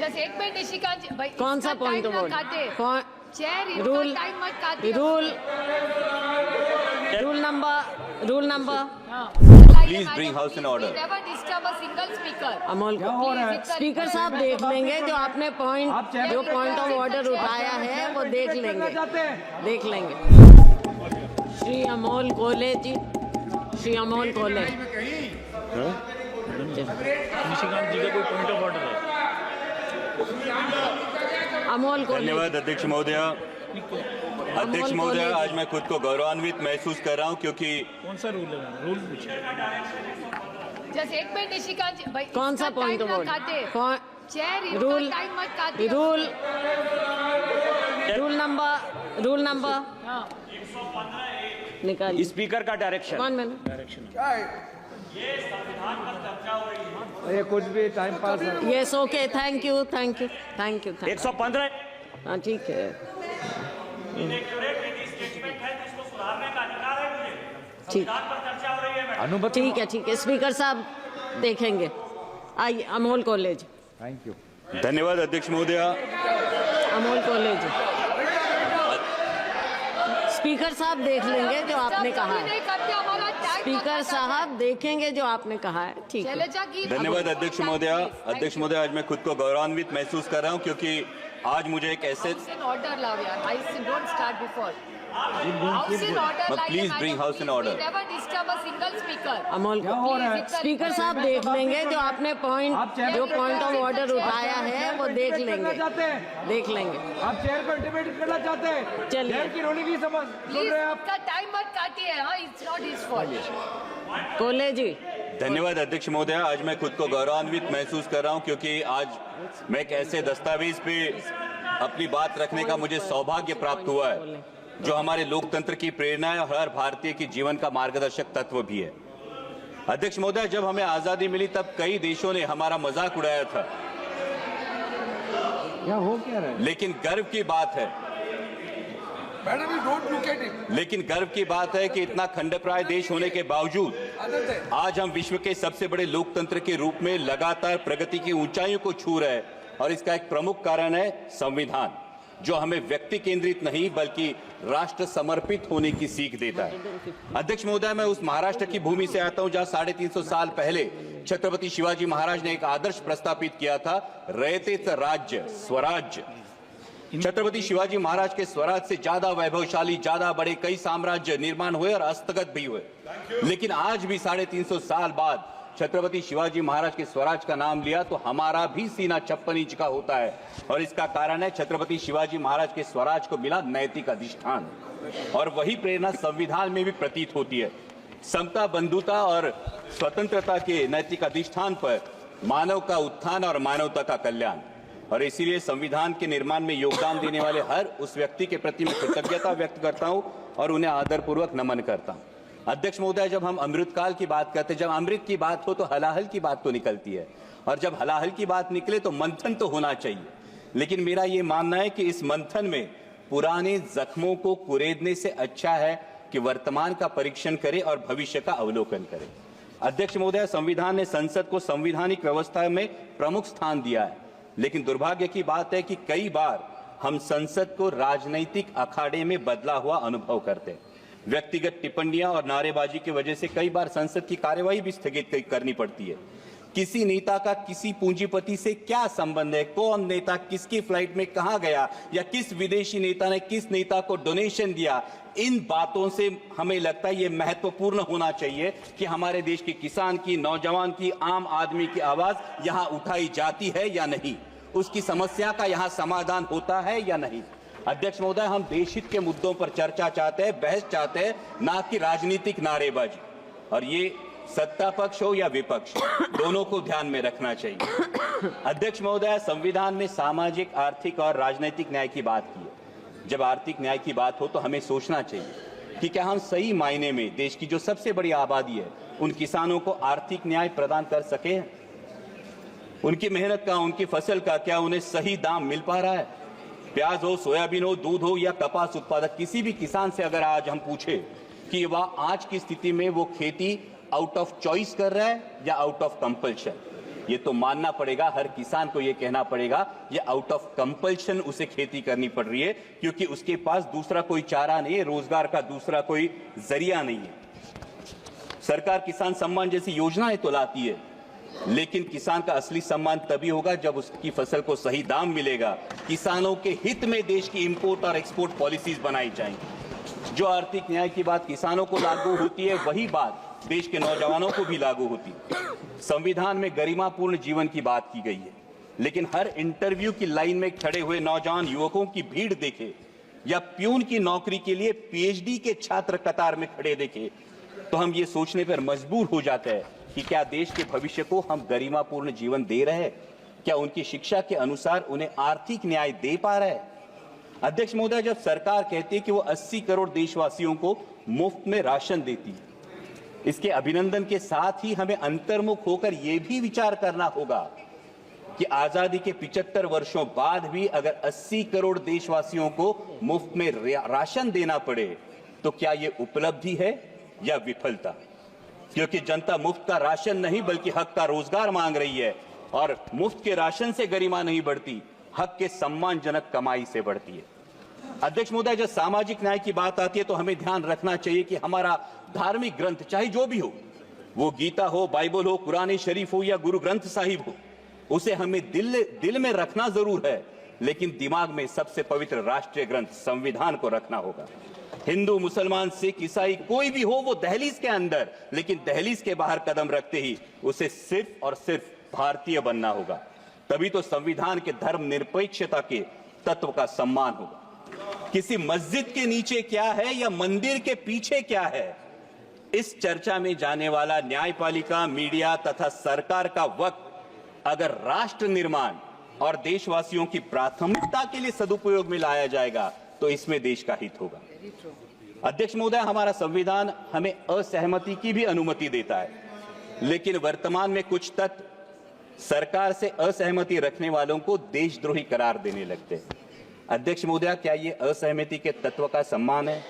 Just एक minute Nishikant जी, भाई कौन सा point of order? Chair rule time मत काटिए। Rule number Please bring house in order. Never disturb a single speaker. Amol क्या हो रहा है? स्पीकर साहब देख लेंगे जो आपने जो पॉइंट ऑफ ऑर्डर उठाया है वो देख लेंगे। श्री अमोल कोले जी, श्री अमोल कोले। निशिकांत जी का कोई पॉइंट ऑफ ऑर्डर है? अमोल कोले। धन्यवाद अध्यक्ष महोदय। अध्यक्ष महोदय, आज मैं खुद को गौरवान्वित महसूस कर रहा हूं क्योंकि कौन सा रूल है? रूल पूछिए। जस्ट एक मिनट निशिकांत जी, भाई कौन सा point of order? Chair rule time मत काटिए। रूल नंबर निकालिए। स्पीकर का डायरेक्शन। 1 मिनट। ये कुछ भी टाइम पास है। Yes okay, thank you. 115 हाँ ठीक है। ठीक है स्पीकर साहब देखेंगे। आइए अमोल कॉलेज। Thank you. धन्यवाद अध्यक्ष महोदय। अमोल कॉलेज। स्पीकर साहब देख लेंगे जो आपने कहा है। स्पीकर साहब देखेंगे जो आपने कहा है। ठीक है। धन्यवाद अध्यक्ष महोदय। अध्यक्ष महोदय, आज मैं खुद को गौरवान्वित महसूस कर रहा हूं क्योंकि आज मुझे एक ऐसे ऑर्डर लाओ यार। I don't start before. Please bring house in order. Never disturb a single speaker. Amol speaker साहब देख लेंगे जो आपने जो पॉइंट ऑफ ऑर्डर उठाया है वो देख लेंगे। आप चेयर को इंटिमेट करना चाहते हैं? चलिए। चेयर की रोनी की समझ सुन रहे हैं आप? टाइम मत काटिए। हाँ, इट्स नॉट हिज फॉल्ट। कोले जी। धन्यवाद अध्यक्ष महोदय। आज मैं खुद को गौरवान्वित महसूस कर रहा हूं क्योंकि आज मैं एक ऐसे दस्तावेज पे अपनी बात रखने का मुझे सौभाग्य प्राप्त हुआ है जो हमारे लोकतंत्र की प्रेरणा है और हर भारतीय की जीवन का मार्गदर्शक तत्व भी है। अध्यक्ष महोदय, जब हमें आजादी मिली तब कई देशों ने हमारा मजाक उड़ाया था, क्या हो क्या रहा है? लेकिन गर्व की बात है कि इतना खंडप्राय देश होने के बावजूद आज हम विश्व के सबसे बड़े लोकतंत्र के रूप में लगातार प्रगति की ऊंचाइयों को छू रहे हैं और इसका एक प्रमुख कारण है संविधान, जो हमें व्यक्ति केंद्रित नहीं बल्कि राष्ट्र समर्पित होने की सीख देता है। अध्यक्ष महोदय, मैं उस महाराष्ट्र की भूमि से आता हूं जहां 350 साल पहले छत्रपति शिवाजी महाराज ने एक आदर्श प्रस्तापित किया था, रयतेच राज्य स्वराज्य। छत्रपति शिवाजी महाराज के स्वराज से ज्यादा वैभवशाली, ज्यादा बड़े कई साम्राज्य निर्माण हुए और हस्तगत भी हुए, लेकिन आज भी 350 साल बाद छत्रपति शिवाजी महाराज के स्वराज का नाम लिया तो हमारा भी सीना 56 इंच का होता है और इसका कारण है छत्रपति शिवाजी महाराज के स्वराज को मिला नैतिक अधिष्ठान और वही प्रेरणा संविधान में भी प्रतीत होती है। समता, बंधुता और स्वतंत्रता के नैतिक अधिष्ठान पर मानव का उत्थान और मानवता का कल्याण, और इसीलिए संविधान के निर्माण में योगदान देने वाले हर उस व्यक्ति के प्रति मैं कृतज्ञता व्यक्त करता हूं और उन्हें आदरपूर्वक नमन करता हूं। अध्यक्ष महोदय, जब हम अमृतकाल की बात करते हैं, जब अमृत की बात हो तो हलाहल की बात तो निकलती है और जब हलाहल की बात निकले तो मंथन तो होना चाहिए, लेकिन मेरा ये मानना है कि इस मंथन में पुराने जख्मों को कुरेदने से अच्छा है कि वर्तमान का परीक्षण करे और भविष्य का अवलोकन करे। अध्यक्ष महोदय, संविधान ने संसद को संवैधानिक व्यवस्था में प्रमुख स्थान दिया है, लेकिन दुर्भाग्य की बात है कि कई बार हम संसद को राजनीतिक अखाड़े में बदला हुआ अनुभव करते हैं। व्यक्तिगत टिप्पणियां और नारेबाजी की वजह से कई बार संसद की कार्यवाही भी स्थगित करनी पड़ती है। किसी नेता का किसी पूंजीपति से क्या संबंध है, कौन नेता किसकी फ्लाइट में कहां गया या किस विदेशी नेता ने किस नेता को डोनेशन दिया, इन बातों से हमें लगता है ये महत्वपूर्ण होना चाहिए कि हमारे देश के किसान की, नौजवान की, आम आदमी की आवाज यहां उठाई जाती है या नहीं, उसकी समस्या का यहां समाधान होता है या नहीं। अध्यक्ष महोदय, हम देशहित के मुद्दों पर चर्चा चाहते हैं, बहस चाहते हैं, ना कि राजनीतिक नारेबाजी, और ये सत्ता पक्ष हो या विपक्ष, दोनों को ध्यान में रखना चाहिए। अध्यक्ष महोदय, संविधान में सामाजिक, आर्थिक और राजनीतिक न्याय की बात की है। जब आर्थिक न्याय की बात हो तो हमें सोचना चाहिए कि क्या हम सही मायने में देश की जो सबसे बड़ी आबादी है उन किसानों को आर्थिक न्याय प्रदान कर सके, उनकी मेहनत का, उनकी फसल का क्या उन्हें सही दाम मिल पा रहा है। प्याज हो, सोयाबीन हो, दूध हो या कपास उत्पादक, किसी भी किसान से अगर आज हम पूछे कि वह आज की स्थिति में वो खेती आउट ऑफ चॉइस कर रहा है या आउट ऑफ कंपल्शन, ये तो मानना पड़ेगा, हर किसान को ये कहना पड़ेगा, ये आउट ऑफ कंपल्शन उसे खेती करनी पड़ रही है, क्योंकि उसके पास दूसरा कोई चारा नहीं है, रोजगार का दूसरा कोई जरिया नहीं है। सरकार किसान सम्मान जैसी योजनाएं तो लाती है, लेकिन किसान का असली सम्मान तभी होगा जब उसकी फसल को सही दाम मिलेगा। किसानों के हित में देश की इंपोर्ट और एक्सपोर्ट पॉलिसीज बनाई जाएंगी। जो आर्थिक न्याय की बात किसानों को लागू होती है, वही बात देश के नौजवानों को भी लागू होती है। संविधान में गरिमापूर्ण जीवन की बात की गई है, लेकिन हर इंटरव्यू की लाइन में खड़े हुए नौजवान युवकों की भीड़ देखे या प्यून की नौकरी के लिए पीएचडी के छात्र कतार में खड़े देखे, तो हम ये सोचने पर मजबूर हो जाते हैं कि क्या देश के भविष्य को हम गरिमापूर्ण जीवन दे रहे हैं? क्या उनकी शिक्षा के अनुसार उन्हें आर्थिक न्याय दे पा रहे हैं? अध्यक्ष महोदय, जब सरकार कहती है कि वो 80 करोड़ देशवासियों को मुफ्त में राशन देती है, इसके अभिनंदन के साथ ही हमें अंतर्मुख होकर यह भी विचार करना होगा कि आजादी के 75 वर्षों बाद भी अगर 80 करोड़ देशवासियों को मुफ्त में राशन देना पड़े, तो क्या यह उपलब्धि है या विफलता? क्योंकि जनता मुफ्त का राशन नहीं बल्कि हक का रोजगार मांग रही है, और मुफ्त के राशन से गरिमा नहीं बढ़ती, हक के सम्मानजनक कमाई से बढ़ती है। अध्यक्ष महोदय, जब सामाजिक न्याय की बात आती है तो हमें ध्यान रखना चाहिए कि हमारा धार्मिक ग्रंथ, चाहे जो भी हो, वो गीता हो, बाइबल हो, कुरान शरीफ हो या गुरु ग्रंथ साहिब हो, उसे हमें दिल में रखना जरूर है, लेकिन दिमाग में सबसे पवित्र राष्ट्रीय ग्रंथ संविधान को रखना होगा। हिंदू, मुसलमान, सिख, ईसाई कोई भी हो, वो दहलीज के अंदर, लेकिन दहलीज के बाहर कदम रखते ही उसे सिर्फ और सिर्फ भारतीय बनना होगा। तभी तो संविधान के धर्मनिरपेक्षता के तत्व का सम्मान होगा। किसी मस्जिद के नीचे क्या है या मंदिर के पीछे क्या है, इस चर्चा में जाने वाला न्यायपालिका, मीडिया तथा सरकार का वक्त अगर राष्ट्र निर्माण और देशवासियों की प्राथमिकता के लिए सदुपयोग में लाया जाएगा, तो इसमें देश का हित होगा। अध्यक्ष महोदय, हमारा संविधान हमें असहमति की भी अनुमति देता है, लेकिन वर्तमान में कुछ तत्व सरकार से असहमति रखने वालों को देशद्रोही करार देने लगते हैं। अध्यक्ष महोदय, क्या ये असहमति के तत्व का सम्मान है?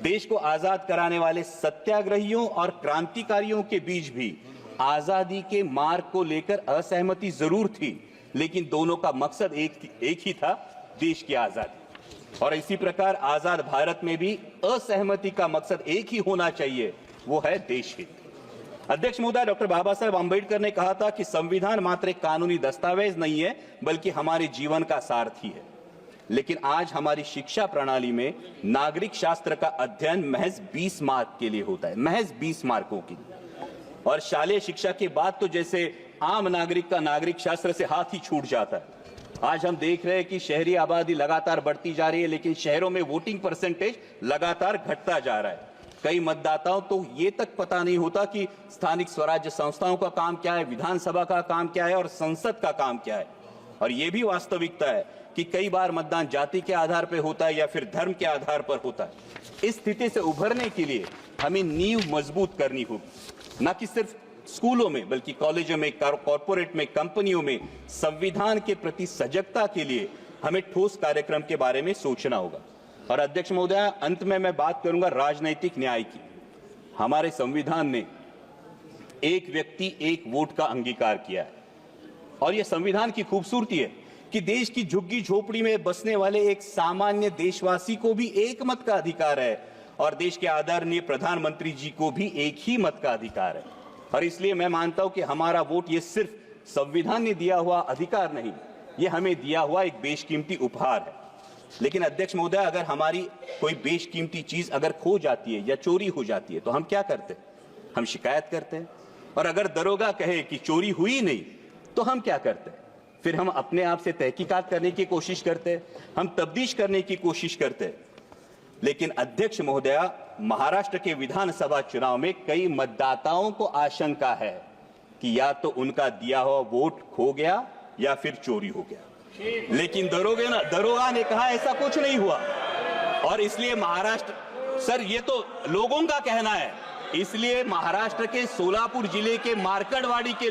देश को आजाद कराने वाले सत्याग्रहियों और क्रांतिकारियों के बीच भी आजादी के मार्ग को लेकर असहमति जरूर थी, लेकिन दोनों का मकसद एक ही था, देश की आजादी। और इसी प्रकार आजाद भारत में भी असहमति का मकसद एक ही होना चाहिए, वो है देश हित। अध्यक्ष महोदय, डॉक्टर बाबा साहेब आंबेडकर ने कहा था कि संविधान मात्र एक कानूनी दस्तावेज नहीं है, बल्कि हमारे जीवन का सारथी है। लेकिन आज हमारी शिक्षा प्रणाली में नागरिक शास्त्र का अध्ययन महज 20 मार्क के लिए होता है, महज 20 मार्कों के लिए। और शालेय शिक्षा के बाद तो जैसे आम नागरिक का नागरिक शास्त्र से हाथ ही छूट जाता है। आज हम देख रहे हैं कि शहरी आबादी लगातार बढ़ती जा रही है, लेकिन शहरों में वोटिंग परसेंटेज लगातार घटता जा रहा है। कई मतदाताओं तो ये तक पता नहीं होता कि स्थानिक स्वराज्य संस्थाओं का काम क्या है, विधानसभा का काम क्या है और संसद का काम क्या है। और ये भी वास्तविकता है कि कई बार मतदान जाति के आधार पर होता है या फिर धर्म के आधार पर होता है। इस स्थिति से उभरने के लिए हमें नींव मजबूत करनी होगी, न कि सिर्फ स्कूलों में बल्कि कॉलेजों में, कॉर्पोरेट में, कंपनियों में संविधान के प्रति सजगता के लिए हमें ठोस कार्यक्रम के बारे में सोचना होगा। और अध्यक्ष महोदय, अंत में मैं बात करूंगा राजनीतिक न्याय की। हमारे संविधान ने एक व्यक्ति एक वोट का अंगीकार किया है, और यह संविधान की खूबसूरती है कि देश की झुग्गी झोपड़ी में बसने वाले एक सामान्य देशवासी को भी एक मत का अधिकार है, और देश के आदरणीय प्रधानमंत्री जी को भी एक ही मत का अधिकार है। और इसलिए मैं मानता हूं कि हमारा वोट ये सिर्फ संविधान ने दिया हुआ अधिकार नहीं, ये हमें दिया हुआ एक बेशकीमती उपहार है। लेकिन अध्यक्ष महोदय, अगर हमारी कोई बेशकीमती चीज अगर खो जाती है या चोरी हो जाती है, तो हम क्या करते हैं? हम शिकायत करते हैं। और अगर दरोगा कहे कि चोरी हुई नहीं, तो हम क्या करते हैं? फिर हम अपने आप से तहकीकात करने की कोशिश करते हैं, हम तफ्तीश करने की कोशिश करते हैं। लेकिन अध्यक्ष महोदया, महाराष्ट्र के विधानसभा चुनाव में कई मतदाताओं को आशंका है कि या तो उनका दिया हुआ वोट खो गया या फिर चोरी हो गया। लेकिन दरोगा ने कहा ऐसा कुछ नहीं हुआ। और इसलिए महाराष्ट्र, सर ये तो लोगों का कहना है, इसलिए महाराष्ट्र के सोलापुर जिले के मार्कड़वाड़ी के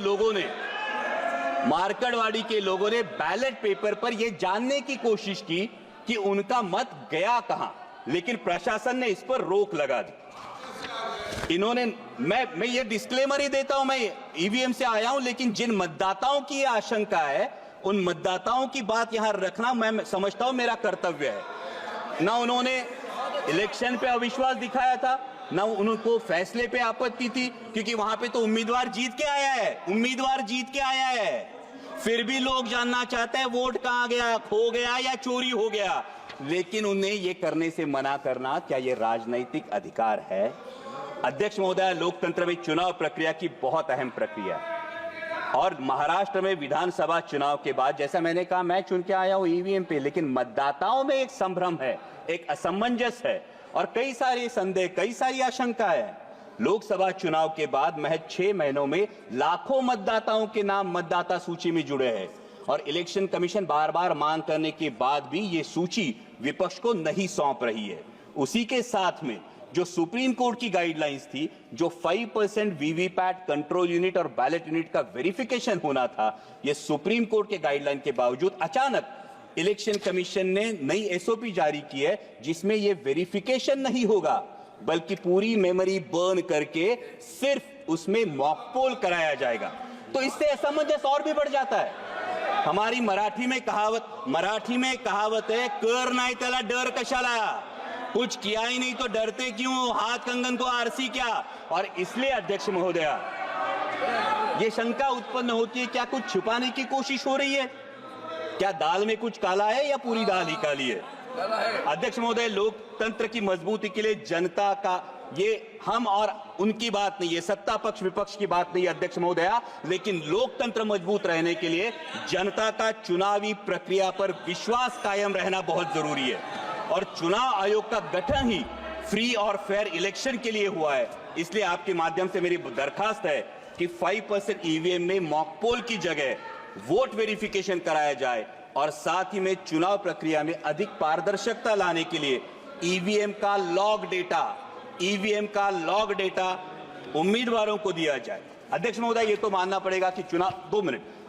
लोगों ने बैलेट पेपर पर यह जानने की कोशिश की कि उनका मत गया कहां, लेकिन प्रशासन ने इस पर रोक लगा दी। इन्होंने मैं ये डिस्क्लेमर ही देता हूं, मैं ईवीएम से आया हूं, लेकिन जिन मतदाताओं की ये आशंका है उन मतदाताओं की बात यहां रखना मैं समझता हूं मेरा कर्तव्य है। ना उन्होंने इलेक्शन पे अविश्वास दिखाया था, ना उनको फैसले पे आपत्ति थी, क्योंकि वहां पे तो उम्मीदवार जीत के आया है, उम्मीदवार जीत के आया है। फिर भी लोग जानना चाहते हैं वोट कहां गया, खो गया या चोरी हो गया। लेकिन उन्हें ये करने से मना करना क्या ये राजनीतिक अधिकार है? अध्यक्ष महोदय, लोकतंत्र में चुनाव प्रक्रिया की बहुत अहम प्रक्रिया है और महाराष्ट्र में विधानसभा चुनाव के बाद, जैसा मैंने कहा, मैं चुन के आया हूं ईवीएम पे, लेकिन मतदाताओं में एक संभ्रम है, एक असमंजस है और कई सारे संदेह, कई सारी आशंका है। लोकसभा चुनाव के बाद महज 6 महीनों में लाखों मतदाताओं के नाम मतदाता सूची में जुड़े हैं और इलेक्शन कमीशन बार बार मांग करने के बाद भी ये सूची विपक्ष को नहीं सौंप रही है। उसी के साथ में जो सुप्रीम कोर्ट की गाइडलाइंस थी, जो 5% वीवीपैट कंट्रोल यूनिट और बैलेट यूनिट का वेरिफिकेशन होना था, ये सुप्रीम कोर्ट के गाइडलाइन के बावजूद अचानक इलेक्शन कमीशन ने नई एसओपी जारी की है जिसमें ये वेरिफिकेशन नहीं होगा, बल्कि पूरी मेमोरी बर्न करके सिर्फ उसमें मॉक पोल कराया जाएगा। तो इससे असमंजस और भी बढ़ जाता है। हमारी मराठी में कहावत है, कर नाही त्याला डर कशाला, कुछ किया ही नहीं तो डरते क्यों, हाथ कंगन को आरसी क्या। और इसलिए अध्यक्ष महोदया, ये शंका उत्पन्न होती है, क्या कुछ छुपाने की कोशिश हो रही है? क्या दाल में कुछ काला है या पूरी दाल ही काली है? अध्यक्ष महोदय, लोकतंत्र की मजबूती के लिए जनता का, ये हम और उनकी बात नहीं है, सत्ता पक्ष विपक्ष की बात नहीं है अध्यक्ष महोदया, लेकिन लोकतंत्र मजबूत रहने के लिए जनता का चुनावी प्रक्रिया पर विश्वास कायम रहना बहुत जरूरी है। और चुनाव आयोग का गठन ही फ्री और फेयर इलेक्शन के लिए हुआ है। इसलिए आपके माध्यम से मेरी दरखास्त है कि 5% ईवीएम में मॉक पोल की जगह वोट वेरिफिकेशन कराया जाए और साथ ही में चुनाव प्रक्रिया में अधिक पारदर्शिता लाने के लिए ईवीएम का लॉग डेटा उम्मीदवारों को दिया जाए। अध्यक्ष महोदय, ये तो मानना पड़ेगा कि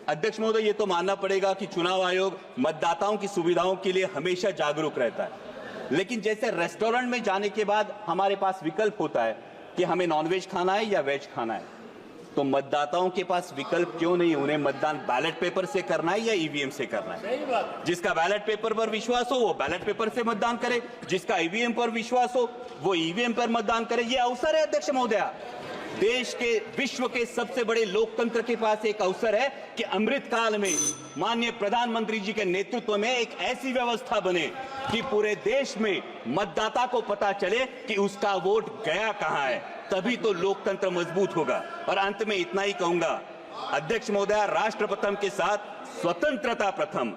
अध्यक्ष महोदय, ये तो मानना पड़ेगा कि चुनाव आयोग मतदाताओं की सुविधाओं के लिए हमेशा जागरूक रहता है, लेकिन जैसे रेस्टोरेंट में जाने के बाद हमारे पास विकल्प होता है कि हमें नॉनवेज खाना है या वेज खाना है, तो मतदाताओं के पास विकल्प क्यों नहीं? उन्हें मतदान बैलेट पेपर से करना है या ईवीएम से करना है? जिसका बैलेट पेपर पर विश्वास हो वो बैलेट पेपर से मतदान करे, जिसका ईवीएम पर विश्वास हो वो ईवीएम पर मतदान करे। ये अवसर है अध्यक्ष महोदया, देश के, विश्व के सबसे बड़े लोकतंत्र के पास एक अवसर है कि अमृत काल में माननीय प्रधानमंत्री जी के नेतृत्व में एक ऐसी व्यवस्था बने कि पूरे देश में मतदाता को पता चले कि उसका वोट गया कहां है, तभी तो लोकतंत्र मजबूत होगा। और अंत में इतना ही कहूंगा अध्यक्ष महोदया, राष्ट्र प्रथम के साथ स्वतंत्रता प्रथम,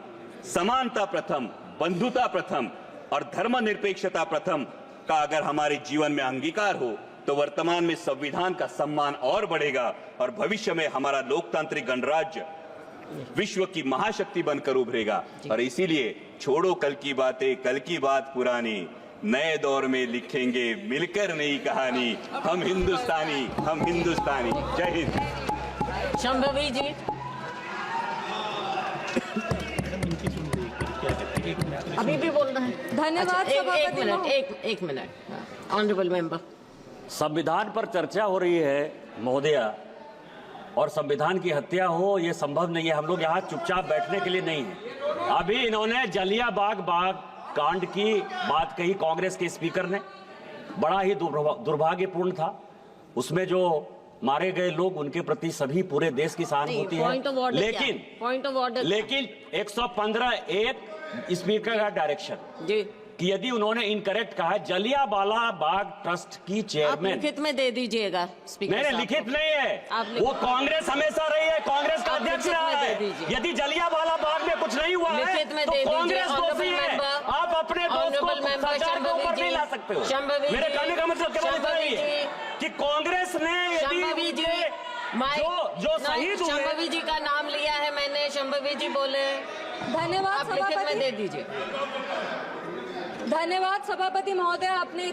समानता प्रथम, बंधुता प्रथम और धर्मनिरपेक्षता प्रथम का अगर हमारे जीवन में अंगीकार हो तो वर्तमान में संविधान का सम्मान और बढ़ेगा और भविष्य में हमारा लोकतांत्रिक गणराज्य विश्व की महाशक्ति बनकर उभरेगा। और इसीलिए छोड़ो कल की बातें, कल की बात पुरानी, नए दौर में लिखेंगे मिलकर नई कहानी, हम हिंदुस्तानी। जय हिंद। शंभवी जी, अभी भी बोल रहे हैं। धन्यवाद। एक मिनट ऑनरेबल मेंबर। संविधान पर चर्चा हो रही है महोदया, और संविधान की हत्या हो ये संभव नहीं है। हम लोग यहाँ चुपचाप बैठने के लिए नहीं है। अभी इन्होंने जलियांवाला बाग कांड की बात कही कांग्रेस के स्पीकर ने, बड़ा ही दुर्भाग्यपूर्ण था। उसमें जो मारे गए लोग, उनके प्रति सभी पूरे देश की सहानुभूति है, लेकिन 115(1) स्पीकर का डायरेक्शन जी कि यदि उन्होंने इनकरेक्ट कहा, जलियांवाला बाग ट्रस्ट की चेयरमैन, आप लिखित में दे दीजिएगा स्पीकर साहब। लिखित नहीं है, वो कांग्रेस हमेशा रही है, कांग्रेस का अध्यक्ष रहा है। यदि जलियांवाला बाग में कुछ नहीं हुआ है तो कांग्रेस दोषी है। आप अपने दोस्त को सरकार के ऊपर नहीं ला सकते हो। मेरे कहने का मतलब केवल इतना ही है कि कांग्रेस ने यदि जो शहीद हुए, शंभवी जी का नाम लिया है मैंने, शंभवी जी बोले। धन्यवाद आप लिखित में दे दीजिए। धन्यवाद सभापति महोदय, आपने